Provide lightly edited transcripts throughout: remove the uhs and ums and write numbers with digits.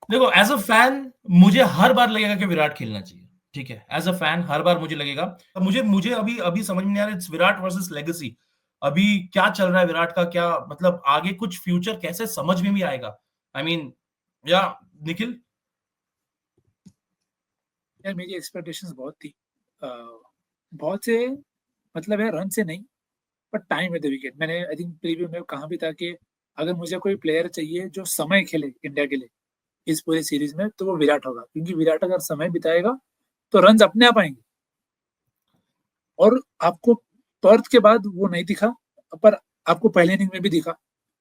देखो as a fan मुझे हर बार लगेगा कि विराट खेलना चाहिए, ठीक है? एज अ फैन हर बार मुझे लगेगा। मुझे मुझे अभी अभी समझ में नहीं आ रहा, इट्स विराट वर्सेस लेगेसी। अभी क्या चल रहा है विराट का, क्या मतलब आगे कुछ फ्यूचर कैसे समझ में भी आएगा? आई मीन या निखिल। यार मेरी एक्सपेक्टेशंस बहुत थी, अ, बहुत से, मतलब है रन से नहीं, पर टाइम विद द विकेट। मैंने आई थिंक प्रीव्यू में कहा भी था कि अगर मुझे कोई प्लेयर चाहिए जो समय खेले इंडिया के लिए इस पूरी सीरीज में, तो वो विराट होगा, क्योंकि विराट अगर समय बिताएगा तो रन अपने आप आएंगे। और आपको पर्थ के बाद वो नहीं दिखा, पर आपको पहले इनिंग में भी दिखा।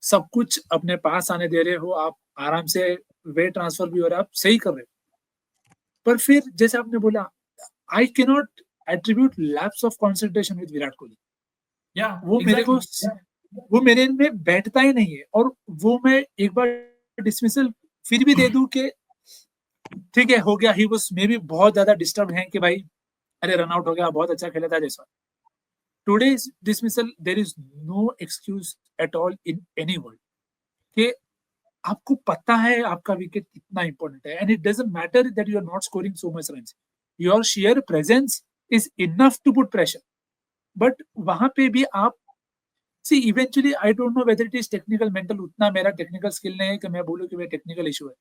सब कुछ अपने पास आने दे रहे हो आप, आराम से वेट ट्रांसफर भी हो रहा है, आप सही कर रहे हो। पर फिर जैसे आपने बोला, आई के not attribute lapse of concentration with Virat Kohli. या वो मेरे को, एग्जैक्टली। वो मेरे में बैठता ही नहीं है। और वो मैं एक बार डिसमिसल फिर भी दे दूं कि ठीक है हो गया, ही वाज मे बी बहुत ज्यादा डिस्टर्ब है कि भाई अरे रन आउट हो गया, बहुत अच्छा खेला था जैसा। Today's dismissal there is no excuse at all in any world कि आपको पता है आपका विकेट कितना इंपॉर्टेंट है, and it doesn't matter that you are not scoring so much run, your sheer presence is enough to put pressure. But वहां पे भी आप see eventually, I don't know whether it is technical mental, उतना मेरा technical skill नहीं है कि मैं बोलूँ कि मैं टेक्निकल इशू है।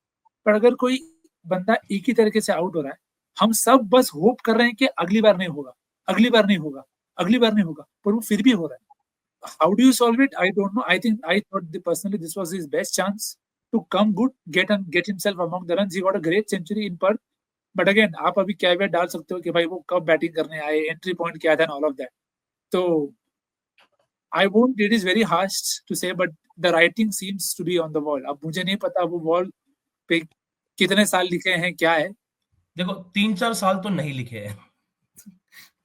पर अगर कोई बंदा एक ही तरीके से आउट हो रहा है, हम सब बस होप कर रहे हैं कि अगली बार नहीं होगा, अगली बार नहीं होगा, अगली बार नहीं होगा, पर वो फिर भी हो रहा है। How do you solve it? I don't know. I think I thought personally this was his best chance to come good, get himself among the runs. He got a great century in Perth. But again आप अभी caveat डाल सकते हो कि भाई वो कब batting करने आए, एंट्री पॉइंट क्या था, ऑल ऑफ दैट। तो I won't, it is very harsh to say, but the writing seems to be on the wall. अब मुझे नहीं पता वो वॉल पे कितने साल लिखे हैं क्या है। देखो 3-4 साल तो नहीं लिखे हैं।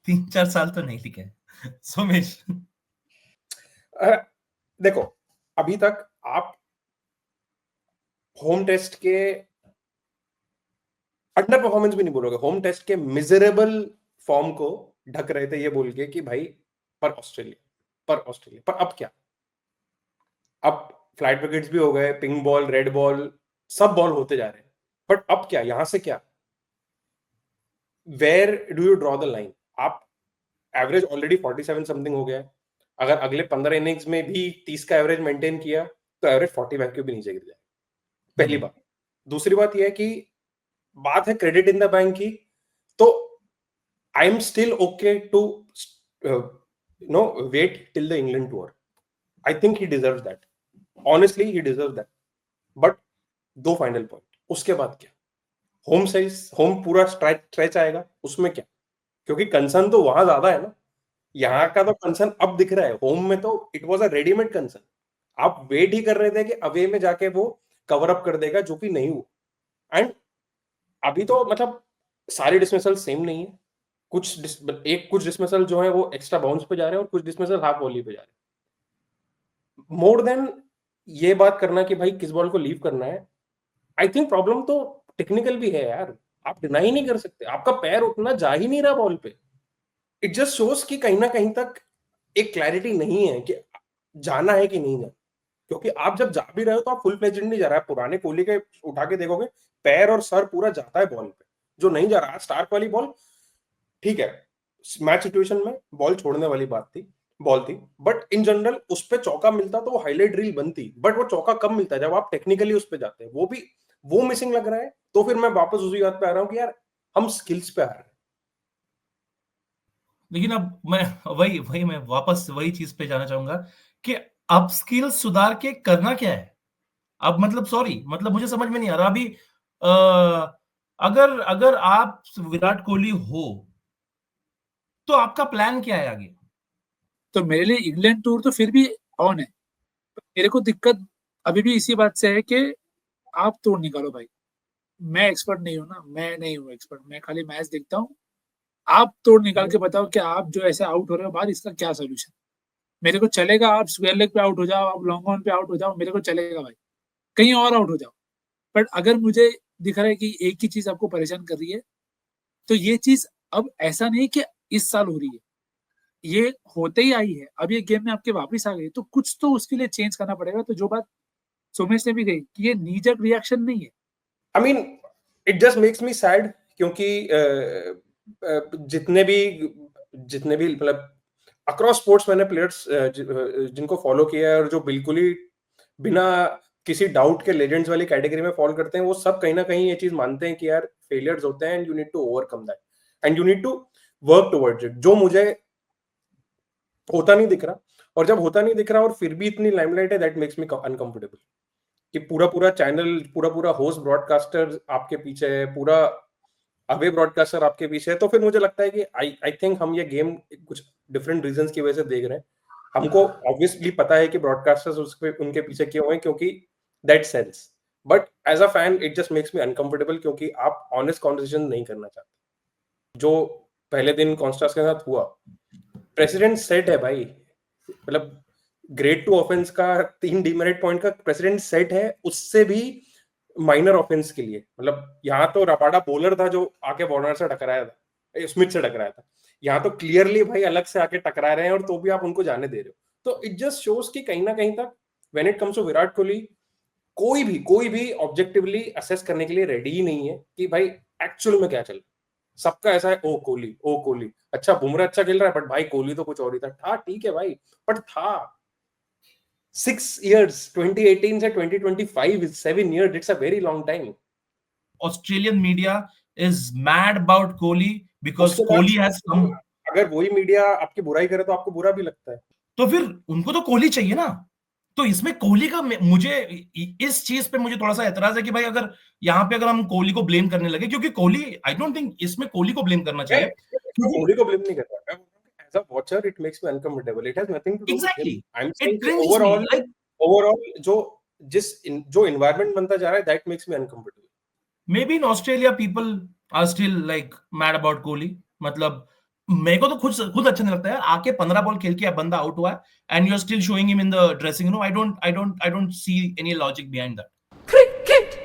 3-4 साल तो नहीं लिखे हैं सोमेश। अ, देखो, अभी तक आप होम टेस्ट के अंडर परफॉर्मेंस भी नहीं बोलोगे, होम टेस्ट के मिजरेबल फॉर्म को ढक रहे थे ये बोल के कि भाई पर ऑस्ट्रेलिया, पर ऑस्ट्रेलिया। पर अब क्या? अब फ्लाइट विकेट्स भी हो गए, पिंक बॉल, रेड बॉल, सब बॉल होते जा रहे हैं। बट अब क्या, यहां से क्या? Where do you draw the line? आप एवरेज ऑलरेडी 47 समथिंग हो गया है। अगर अगले 15 इनिंग्स में भी 30 का एवरेज मेंटेन किया तो एवरेज 45 के भी नीचे गिर जाए, पहली बात। दूसरी बात यह है कि बात है क्रेडिट इन द बैंक की, तो I am still okay to no wait till the England tour. I think he deserve that, honestly he deserve that. But दो फाइनल पॉइंट, उसके बाद क्या? होम साइज, होम पूरा स्ट्रेच आएगा, उसमें क्या? क्योंकि कंसर्न तो वहां ज्यादा है ना, यहाँ का तो कंसर्न अब दिख रहा है। होम में तो it was a readymade concern, आप वेट ही कर रहे थे कि अवे में जाके वो कवर अप कर देगा, जो कि नहीं हुआ। एंड अभी तो मतलब सारी डिसमिसल सेम नहीं है, कुछ डिसमिसल जो है वो एक्स्ट्रा बाउंस पे जा रहे हैं और कुछ डिसमिसल हाफ वॉली पे जा रहे हैं। मोर देन ये बात करना कि भाई किस बॉल को लीव करना है, आई थिंक प्रॉब्लम तो टेक्निकल भी है यार। आप डिनाई नहीं कर सकते, आपका पैर उतना जा ही नहीं रहा बॉल पे। इट जस्ट शोज कि कहीं ना कहीं तक एक क्लैरिटी नहीं है कि जाना है कि नहीं जाना। क्योंकि आप जब जा भी रहे हो तो आप फुल फ्लेजेड नहीं जा रहा है। पुराने कोहली के उठा के देखोगे, पैर और सर पूरा जाता है बॉल पे, जो नहीं जा रहा है स्टार्क वाली बॉल। ठीक है, मैच सिचुएशन में बॉल छोड़ने वाली बात थी, बॉल थी, बट इन जनरल उस पे चौका मिलता तो वो हाईलाइट रील बनती। बट वो चौका कब मिलता है? जब आप टेक्निकली उस पे जाते हैं, वो भी वो मिसिंग लग रहा है। तो फिर मैं वापस उसी बात पे आ रहा हूं कि यार हम स्किल्स पे आ रहे हैं। लेकिन अब मैं वही वही मैं वापस वही चीज पे जाना चाहूंगा कि अब स्किल सुधार के करना क्या है? अब मतलब सॉरी, मतलब मुझे समझ में नहीं आ रहा अभी। अगर अगर आप विराट कोहली हो तो आपका प्लान क्या है आगे? तो मेरे लिए इंग्लैंड टूर तो फिर भी ऑन है। मेरे को दिक्कत अभी भी इसी बात से है कि आप तोड़ निकालो भाई। मैं एक्सपर्ट नहीं हूं ना, मैं नहीं हूँ एक्सपर्ट, मैं खाली मैच देखता हूँ। आप तोड़ निकाल के बताओ कि आप जो ऐसे आउट हो रहे हो बाहर, इसका क्या सोल्यूशन। मेरे को चलेगा आप स्क्वायर लेग पे आउट हो जाओ, आप लॉन्ग ऑन पे आउट हो जाओ, मेरे को चलेगा भाई, कहीं और आउट हो जाओ। बट अगर मुझे दिख रहा है कि एक ही चीज आपको परेशान कर रही है, तो ये चीज अब ऐसा नहीं कि इस साल हो रही है, ये होते ही आई है। अब ये गेम में आपके वापस आ गई, तो कुछ तो उसके लिए चेंज करना पड़ेगा। तो जो बात सोमेश ने भी कही कि ये नीजक रिएक्शन नहीं है। I mean, it just makes me sad क्योंकि जितने भी मतलब अक्रॉस स्पोर्ट्स मैंने प्लेयर्स जिनको फॉलो किया है और जो बिल्कुल ही बिना किसी डाउट के लेजेंड्स वाली कैटेगरी में फॉल करते हैं, वो सब कहीं ना कहीं ये चीज मानते हैं कि यार फेलियर्स होते हैं and you need to overcome that and you need to work towards it, जो मुझे होता नहीं दिख रहा। और जब होता नहीं दिख रहा और फिर भी इतनी लाइमलाइट है, दैट मेक्स मी अनकंफर्टेबल कि पूरा चैनल, पूरा होस्ट ब्रॉडकास्टर आपके पीछे है, पूरा अवे ब्रॉडकास्टर आपके पीछे है, तो फिर मुझे लगता है कि आई थिंक हम ये गेम कुछ डिफरेंट रीजंस की वजह से देख रहे हैं। हमको ऑब्वियसली पता है कि ब्रॉडकास्टर्स उनके पीछे क्यों हैं, क्योंकि that sells, but as a fan it just makes me uncomfortable क्योंकि आप ऑनेस्ट कॉन्वर्सेशन नहीं करना चाहते। जो पहले दिन कॉन्स्टास के साथ हुआ, प्रेसिडेंट सेट है भाई, मतलब ग्रेड 2 ऑफेंस का 3 डीमेरिट पॉइंट का प्रेसिडेंट सेट है, उससे भी माइनर ऑफेंस के लिए। मतलब यहाँ तो रबाडा बॉलर था जो आके वार्नर से टकराया था, स्मिथ से टकराया था, यहाँ तो क्लियरली भाई अलग से आके टकरा रहे हैं और तो भी आप उनको जाने दे रहे हो। तो इट जस्ट शोज कि कहीं ना कहीं तक when it comes to Virat Kohli, कोई भी ऑब्जेक्टिवली असेस करने के लिए रेडी ही नहीं है कि भाई एक्चुअल में क्या चल रहा है। सबका ऐसा है, ओ कोहली अच्छा, बुमराह अच्छा खेल रहा है, बट भाई कोहली तो कुछ और ही था। ठीक है भाई, बट था 6 years, 2018 से 2025 is 7 years. It's a very long time. Australian media is mad about Kohli because Kohli has come. अगर वही मीडिया आपकी बुराई करे तो आपको बुरा भी लगता है, तो फिर उनको तो कोहली चाहिए ना। तो इसमें कोहली का मुझे इस चीज पे मुझे थोड़ा सा एतराज है कि भाई अगर यहाँ पे अगर हम कोहली को ब्लेम करने लगे, क्योंकि कोहली, आई डोंट थिंक इसमें कोहली को ब्लेम करना चाहिए। कोहली को ब्लेम नहीं कर रहा, as a watcher it makes me uncomfortable. It has nothing to do with him. I'm saying overall जो environment बनता जा रहा है, that makes me uncomfortable. Maybe in Australia people are still like mad about Kohli. मतलब मेरे को तो खुद अच्छा नहीं लगता है, आके 15 बॉल खेल के बंदा आउट हुआ है and you're still showing him in the dressing room. I don't see any logic behind that. Cricket.